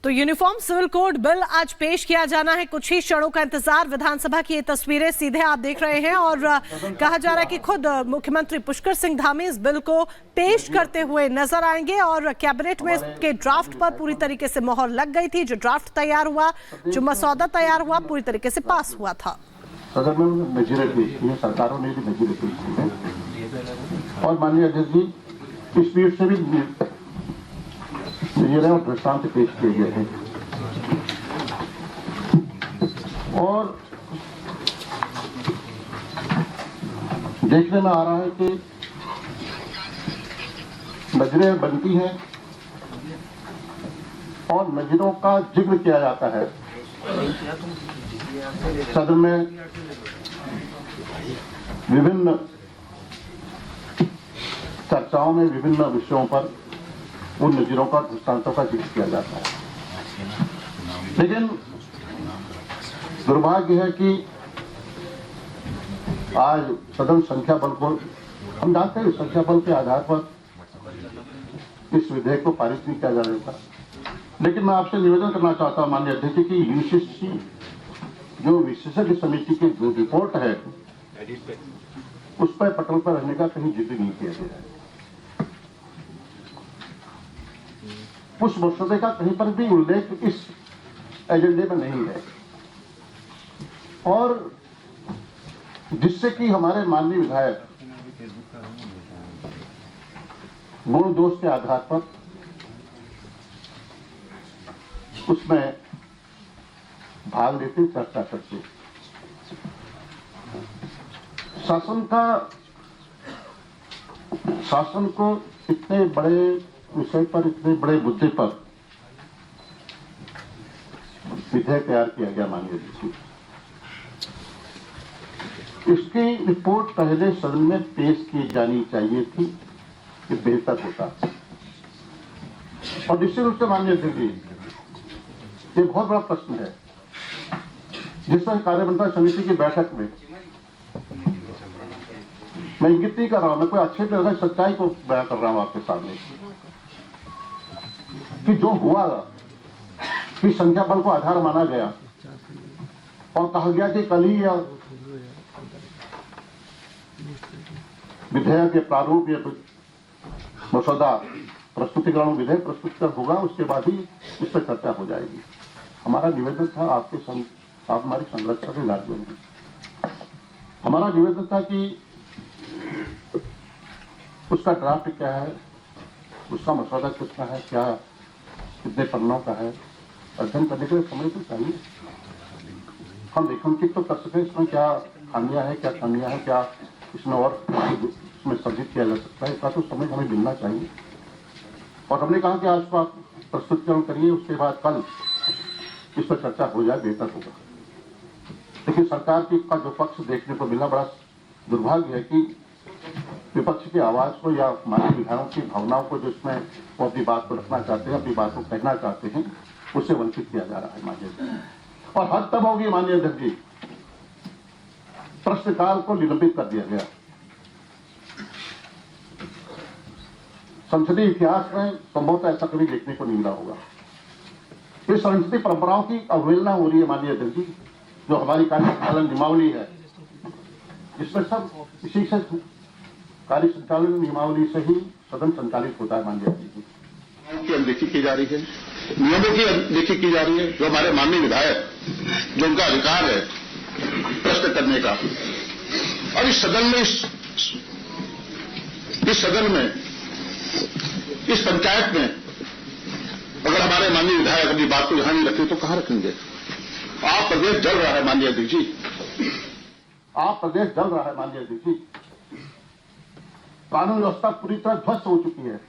तो uniform civil code bill आज पेश किया जाना है, कुछ ही क्षणों का इंतजार। विधानसभा की ये तस्वीरें सीधे आप देख रहे हैं और कहा जा रहा है कि खुद मुख्यमंत्री पुष्कर सिंह धामी इस बिल को पेश करते हुए नजर आएंगे और कैबिनेट में इसके ड्राफ्ट पर पूरी तरीके से मोहर लग गई थी। जो ड्राफ्ट तैयार हुआ, जो मसौदा तैयार हुआ, पूरी तरीके से पास हुआ था। सदन में मेजोरिटी सरकारों ने भी मेजोरिटी और माननीय अध्यक्ष जी स्पीड से भी और दृष्टांत पेश किए गए हैं और देखने में आ रहा है कि नजरें बनती हैं और नजरों का जिक्र किया जाता है सदन में। विभिन्न चर्चाओं में विभिन्न विषयों पर उन नजीरों का दृष्टांतों का जिक्र किया जाता है, लेकिन दुर्भाग्य है कि आज सदन संख्या बल को हम जानते हैं, संख्या बल के आधार पर इस विधेयक को पारित नहीं किया जा रहा था। लेकिन मैं आपसे निवेदन करना चाहता हूं माननीय अध्यक्ष की यूसीसी जो विशेषज्ञ समिति की जो रिपोर्ट है उस पर पटल पर रहने का कहीं जिक्र नहीं किया गया है। उस मसौदे का कहीं पर भी उल्लेख इस एजेंडे में नहीं है और जिससे कि हमारे माननीय विधायक गुण दोष के आधार पर उसमें भाग लेते, चर्चा करते। शासन को इतने बड़े विषय पर, इतने बड़े मुद्दे पर विधेयक तैयार किया गया माननीय जी। इसकी रिपोर्ट पहले सदन में पेश की जानी चाहिए थी, कि बेहतर होता। और निश्चित रूप से माननीय जी ये बहुत बड़ा प्रश्न है जिसमें कार्यमंत्रणा समिति की बैठक में मैं इंगित नहीं कर रहा हूं, मैं कोई अच्छे तरह सच्चाई को बयां कर रहा हूं आपके सामने कि जो हुआ कि संख्या बल को आधार माना गया और कहा गया कि कल ही विधेयक के प्रारूप या मसौदा प्रस्तुतिकरण विधेयक प्रस्तुतिकरण होगा, उसके बाद ही इस पर चर्चा हो जाएगी। हमारा निवेदन था आप हमारी संरक्षण के राज्य में हमारा निवेदन था कि उसका ड्राफ्ट क्या है, उसका मसौदा कितना है, क्या कितने पन्नों का है, अध्ययन करने के लिए समय तो चाहिए। हम रेखांकित तो कर सकें इसमें क्या खामियां है, क्या कमियां है, क्या इसमें और इसमें सर्जित किया जा सकता है, इसका तो समय हमें मिलना चाहिए। और हमने कहा कि आज को आप प्रस्तुतिकरण करिए, उसके बाद कल इस पर चर्चा हो जाए, बेहतर होगा। लेकिन सरकार का जो पक्ष देखने को मिला, बड़ा दुर्भाग्य है कि विपक्ष की आवाज को या माननीय विधायकों की भावनाओं को जो इसमें वो अपनी बात को रखना चाहते हैं, अपनी बात को कहना चाहते हैं, उससे वंचित किया जा रहा है माननीय जी। और हद तब होगी माननीय अध्यक्ष जी, प्रश्नकाल को निलंबित कर दिया गया। संसदीय इतिहास में संभवतः ऐसा कभी देखने को नहीं मिला होगा। इस संसदीय परंपराओं की अवहेलना हो रही है माननीय अध्यक्ष जी। जो हमारी कार्य संचालन नियमावली है, इसमें सब इसी से कार्य संचालन नियमावली से ही सदन संचालित होता है माननीय अध्यक्ष जी। की अनदेखी की जा रही है, नियमों की अनदेखी की जा रही है। जो हमारे माननीय विधायक, जो उनका अधिकार है प्रश्न करने का, और इस सदन में इस पंचायत में अगर हमारे माननीय विधायक अपनी बात को यहां नहीं रखें तो कहां रखेंगे। आप प्रदेश जल रहा है माननीय अध्यक्ष जी, आप प्रदेश जल रहा है माननीय अध्यक्ष जी। कानून व्यवस्था पूरी तरह ध्वस्त हो चुकी है।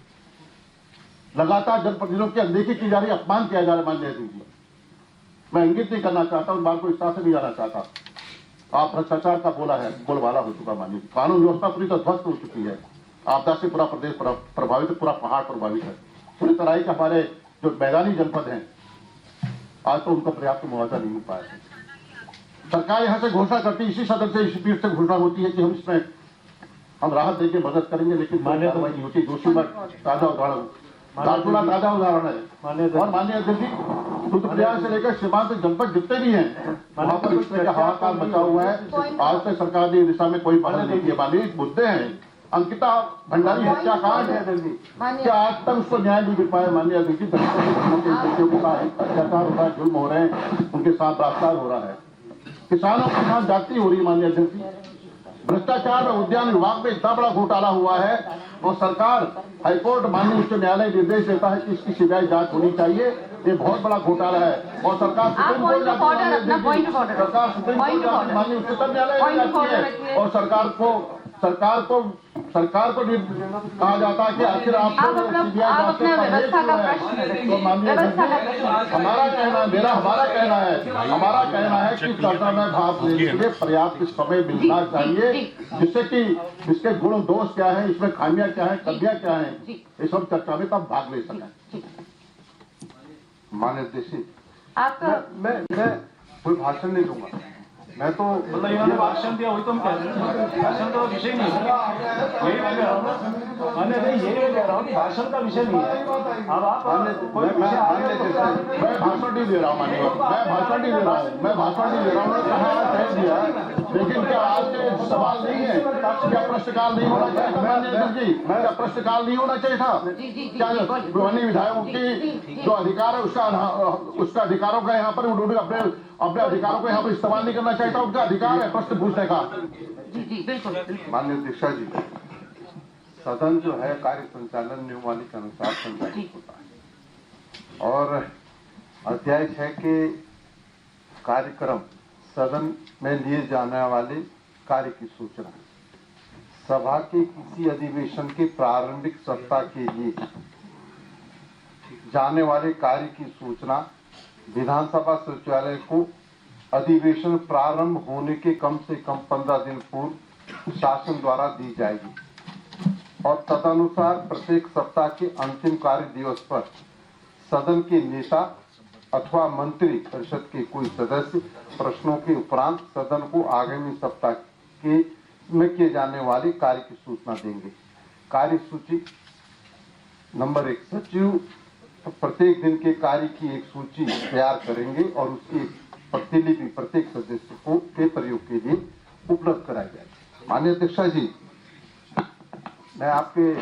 लगातार जनप्रतिनिधियों की अनदेखी की जा रही है, अपमान किया जा रहा है माननीय अध्यक्ष जी। मैं इंगित नहीं करना चाहता, उस बात को इस तरह से नहीं जाना चाहता। आप भ्रष्टाचार का बोलबाला हो चुका माननीय। कानून व्यवस्था पूरी तरह ध्वस्त हो चुकी है। आपदा से पूरा प्रदेश प्रभावित, पूरा पहाड़ प्रभावित है। पूरी तरह के हमारे जो मैदानी जनपद हैं, आज तो उनका पर्याप्त मुआवजा नहीं मिल पाया। सरकार यहां से घोषणा करती है, इसी सदन से, इसी पीठ से घोषणा होती है कि हम इसमें हम राहत देके मदद करेंगे, लेकिन मान्यता नहीं होती। दोषी पर ताजा उदाहरण धारचूला ताजा उदाहरण है। और माननीय अध्यक्ष जी, रुद्रप्रयाग से लेकर सीमांत जनपद जितने भी हैं वहाँ पर इस तरह का हाहाकार मचा हुआ है। आज तक सरकार ने इस दिशा में कोई पहल नहीं की। माननीय मुद्दे हैं अंकिता भंडारी हत्याकांड है, क्या आज तक उसको न्याय नहीं मिल पाया? माननीय अध्यक्ष जी, बच्चों के साथ अत्याचार हो रहा है, जुल्म हो रहे हैं, उनके साथ बलात्कार हो रहा है, किसानों के साथ जाति हो रही है। माननीय अध्यक्ष जी, भ्रष्टाचार और उद्यान विभाग में इतना बड़ा घोटाला हुआ है और सरकार हाईकोर्ट माननीय उच्च न्यायालय निर्देश देता है कि इसकी सीबीआई जांच होनी चाहिए। ये बहुत बड़ा घोटाला है और सरकार सुप्रीम कोर्ट जाती है, माननीय उच्चतम न्यायालय जाती है और सरकार को कहा जाता है कि आखिर आप सीबीआई जांच तो माननीय हमारा कहना है कि चर्चा में भाग लेने के लिए पर्याप्त समय मिलना चाहिए, जिससे कि इसके गुण दोष क्या है, इसमें खामियां क्या है, कमियां क्या है, इस सब चर्चा में तब भाग ले सकें। माननीय अध्यक्ष, मैं कोई भाषण नहीं दूंगा। मैं तो मतलब इन्होंने भाषण दिया, वही तो हम कह रहे हैं, भाषण का विषय नहीं है। यही मैं कह रहा हूँ, मान्य यही मैं कह रहा हूँ, भाषण का विषय नहीं है। अब आप कोई मैं भाषण नहीं दे रहा हूँ, माननीय मैं भाषण नहीं दे रहा हूँ, कह दिया, लेकिन क्या आज के सवाल नहीं है? क्या प्रश्नकाल नहीं होना चाहिए? माननीय अध्यक्ष जी, क्या प्रश्नकाल नहीं होना चाहिए था? क्या माननीय विधायकों की जो अधिकार है उसका अधिकारों का यहाँ पर उन्होंने अपने अधिकारों को यहाँ पर इस्तेमाल नहीं करना चाहिए था? उनका अधिकार है प्रश्न पूछने का। माननीय अध्यक्ष जी, सदन जो है कार्य संचालन नियमावली के अनुसार संचालित होता है और अध्याय 6 के कार्यक्रम सदन में लिए जाने वाले कार्य की सूचना, सभा के किसी अधिवेशन के प्रारंभिक सप्ताह के लिए जाने वाले कार्य की सूचना विधानसभा सचिवालय को अधिवेशन प्रारंभ होने के कम से कम 15 दिन पूर्व शासन द्वारा दी जाएगी और तदनुसार प्रत्येक सप्ताह के अंतिम कार्य दिवस पर सदन के नेता अथवा मंत्री परिषद के कोई सदस्य प्रश्नों के उपरांत सदन को आगामी सप्ताह के में किए जाने वाले कार्य की सूचना देंगे। कार्य सूची नंबर 1, सचिव प्रत्येक दिन के कार्य की एक सूची तैयार करेंगे और उसकी प्रतिलिपि प्रत्येक सदस्य को के प्रयोग के लिए उपलब्ध कराई जाएगी। माननीय अध्यक्ष जी, मैं आपके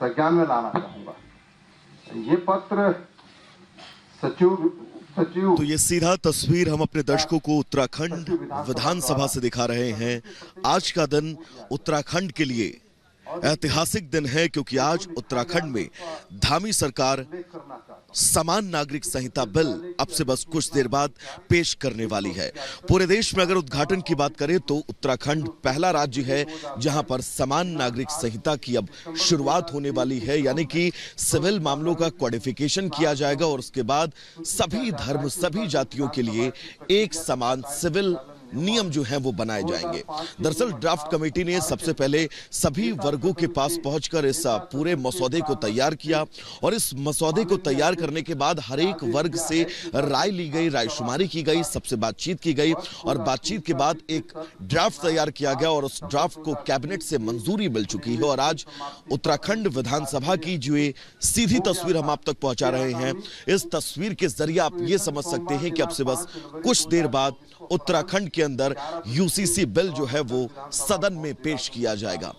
संज्ञान में लाना चाहूंगा, ये पत्र सचिव तो ये सीधा तस्वीर हम अपने दर्शकों को उत्तराखंड विधानसभा से दिखा रहे हैं। आज का दिन उत्तराखंड के लिए ऐतिहासिक दिन है क्योंकि आज उत्तराखंड में धामी सरकार समान नागरिक संहिता बिल अब से बस कुछ देर बाद पेश करने वाली है। पूरे देश में अगर उद्घाटन की बात करें तो उत्तराखंड पहला राज्य है जहां पर समान नागरिक संहिता की अब शुरुआत होने वाली है, यानी कि सिविल मामलों का कोडिफिकेशन किया जाएगा और उसके बाद सभी धर्म सभी जातियों के लिए एक समान सिविल नियम जो हैं वो बनाए जाएंगे। दरअसल ड्राफ्ट कमेटी ने सबसे पहले सभी वर्गों के पास पहुंचकर इस पूरे मसौदे को तैयार किया और इस मसौदे को तैयार करने के बाद हर एक वर्ग से राय ली गई, रायशुमारी की गई, सबसे बातचीत की गई और बातचीत के बाद एक ड्राफ्ट तैयार किया गया और उस ड्राफ्ट को कैबिनेट से मंजूरी मिल चुकी है। और आज उत्तराखंड विधानसभा की जो ये सीधी तस्वीर हम आप तक पहुंचा रहे हैं, इस तस्वीर के जरिए आप ये समझ सकते हैं कि अब से बस कुछ देर बाद उत्तराखंड के अंदर यूसीसी बिल जो है वो सदन में पेश किया जाएगा।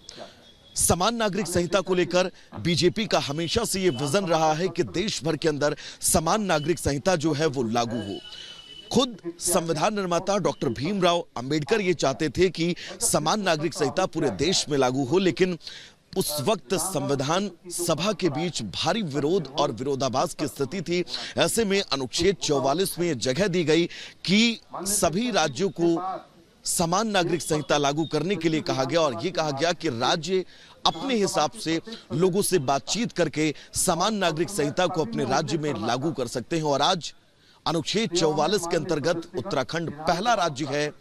समान नागरिक संहिता को लेकर बीजेपी का हमेशा से ये विजन रहा है कि देश भर के अंदर समान नागरिक संहिता जो है वो लागू हो। खुद संविधान निर्माता डॉक्टर भीमराव अंबेडकर ये चाहते थे कि समान नागरिक संहिता पूरे देश में लागू हो, लेकिन उस वक्त संविधान सभा के बीच भारी विरोध और विरोधाभास की स्थिति थी। ऐसे में अनुच्छेद 44 में यह जगह दी गई कि सभी राज्यों को समान नागरिक संहिता लागू करने के लिए कहा गया और यह कहा गया कि राज्य अपने हिसाब से लोगों से बातचीत करके समान नागरिक संहिता को अपने राज्य में लागू कर सकते हैं। और आज अनुच्छेद 44 के अंतर्गत उत्तराखंड पहला राज्य है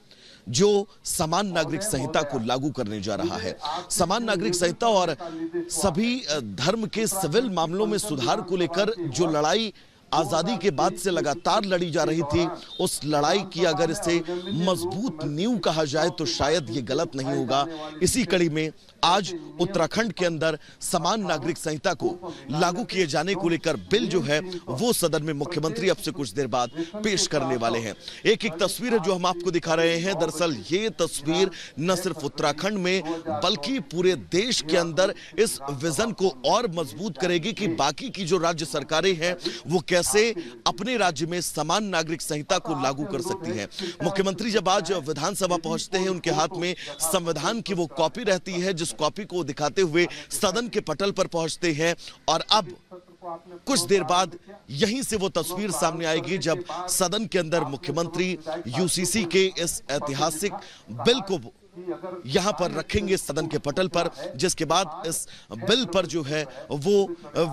जो समान नागरिक संहिता को लागू करने जा रहा है। समान नागरिक संहिता और सभी धर्म के सिविल मामलों में सुधार को लेकर जो लड़ाई आजादी के बाद से लगातार लड़ी जा रही थी, उस लड़ाई की अगर इसे मजबूत नींव कहा जाए तो शायद ये गलत नहीं होगा। इसी कड़ी में आज उत्तराखंड के अंदर समान नागरिक संहिता को लागू किए जाने को लेकर बिल जो है वो सदन में मुख्यमंत्री अब से कुछ देर बाद पेश करने वाले हैं। एक एक तस्वीर है जो हम आपको दिखा रहे हैं। दरअसल ये तस्वीर न सिर्फ उत्तराखंड में बल्कि पूरे देश के अंदर इस विजन को और मजबूत करेगी कि बाकी की जो राज्य सरकारें हैं वो कैसे अपने राज्य में समान नागरिक संहिता को लागू कर सकती हैं। मुख्यमंत्री जब आज विधानसभा पहुंचते हैं, उनके हाथ में संविधान की वो कॉपी रहती है जिस कॉपी को दिखाते हुए सदन के पटल पर पहुंचते हैं और अब कुछ देर बाद यहीं से वो तस्वीर सामने आएगी जब सदन के अंदर मुख्यमंत्री यूसीसी के इस ऐतिहासिक बिल को यहां पर रखेंगे सदन के पटल पर, जिसके बाद इस बिल पर जो है वो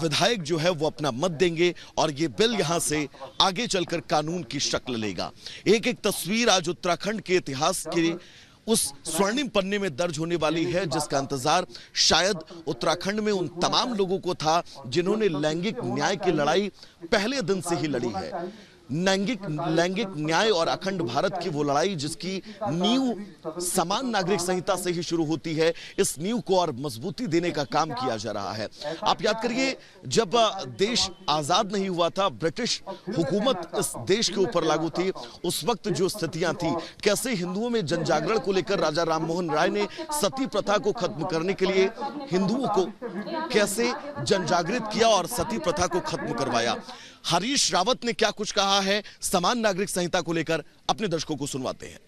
विधायक जो है वो अपना मत देंगे और ये बिल यहां से आगे चलकर कानून की शक्ल लेगा। एक एक तस्वीर आज उत्तराखंड के इतिहास के उस स्वर्णिम पन्ने में दर्ज होने वाली है जिसका इंतजार शायद उत्तराखंड में उन तमाम लोगों को था जिन्होंने लैंगिक न्याय की लड़ाई पहले दिन से ही लड़ी है। लैंगिक न्याय और अखंड भारत की वो लड़ाई जिसकी नींव समान नागरिक संहिता से ही शुरू होती है, इस नींव को और मजबूती देने का काम किया जा रहा है। आप याद करिए, जब देश आजाद नहीं हुआ था, ब्रिटिश हुकूमत इस देश के ऊपर लागू थी, उस वक्त जो स्थितियां थी, कैसे हिंदुओं में जन जागरण को लेकर राजा राममोहन राय ने सती प्रथा को खत्म करने के लिए हिंदुओं को कैसे जन जागृत किया और सती प्रथा को खत्म करवाया। हरीश रावत ने क्या कुछ कहा है समान नागरिक संहिता को लेकर, अपने दर्शकों को सुनवाते हैं।